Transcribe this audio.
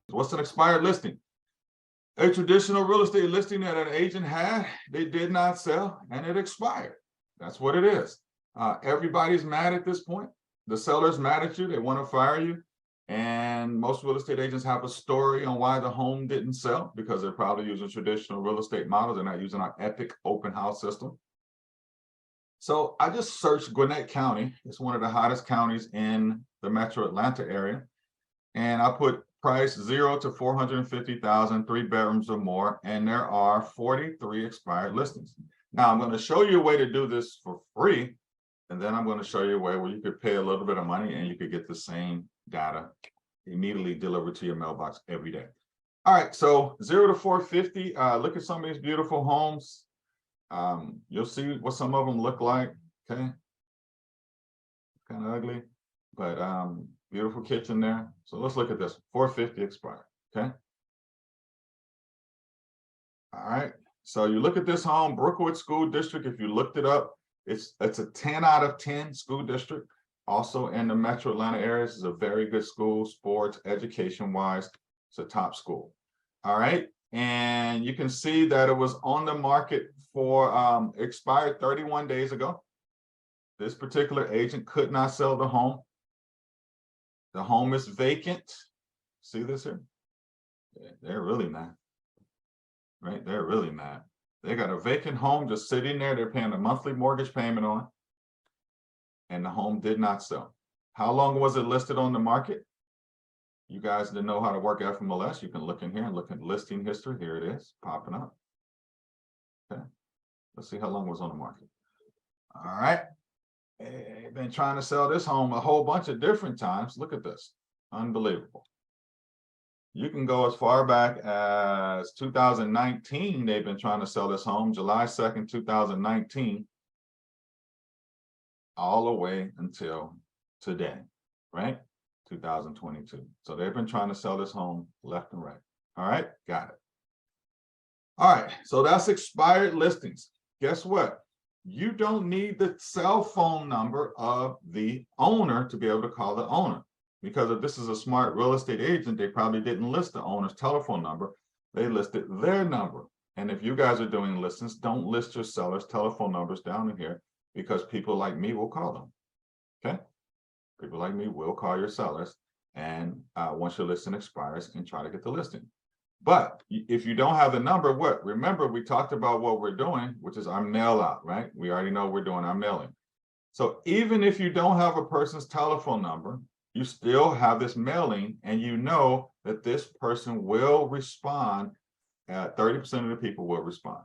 What's an expired listing? A traditional real estate listing that an agent had, they did not sell, and it expired. That's what it is. Everybody's mad at this point. The seller's mad at you. They want to fire you. And most real estate agents have a story on why the home didn't sell, because they're probably using traditional real estate models. They're not using our epic open house system. So I just searched Gwinnett County. It's one of the hottest counties in the metro Atlanta area. And I put price 0 to 450,000, 3 bedrooms or more. And there are 43 expired listings. Now I'm going to show you a way to do this for free. And then I'm going to show you a way where you could pay a little bit of money and you could get the same data immediately delivered to your mailbox every day. All right, so 0 to 450. Look at some of these beautiful homes. You'll see what some of them look like. Okay, kind of ugly, but beautiful kitchen there. So let's look at this. 450 expired. Okay. All right. So you look at this home, Brookwood School District. If you looked it up, it's a 10 out of 10 school district. Also in the metro Atlanta area, this is a very good school, sports, education-wise. It's a top school. All right. And you can see that it was on the market for expired 31 days ago. This particular agent could not sell the home. The home is vacant. See this here? They're really mad. Right? They're really mad. They got a vacant home just sitting there. They're paying a monthly mortgage payment on. And the home did not sell. How long was it listed on the market? You guys that know how to work FMLS, you can look in here and look at listing history. Here it is, popping up. Okay. Let's see how long it was on the market. All right. They've been trying to sell this home a whole bunch of different times. Look at this. Unbelievable. You can go as far back as 2019. They've been trying to sell this home, July 2nd, 2019, all the way until today, right? 2022. So they've been trying to sell this home left and right. All right, got it. All right, so that's expired listings. Guess what? You don't need the cell phone number of the owner to be able to call the owner. Because if this is a smart real estate agent, they probably didn't list the owner's telephone number. They listed their number. And if you guys are doing listings, don't list your seller's telephone numbers down in here, because people like me will call them. Okay? People like me will call your sellers, and once your listing expires, and try to get the listing. But if you don't have the number, what? Remember, we talked about what we're doing, which is our mail out, right? We already know we're doing our mailing. So even if you don't have a person's telephone number, you still have this mailing, and you know that this person will respond. 30% of the people will respond.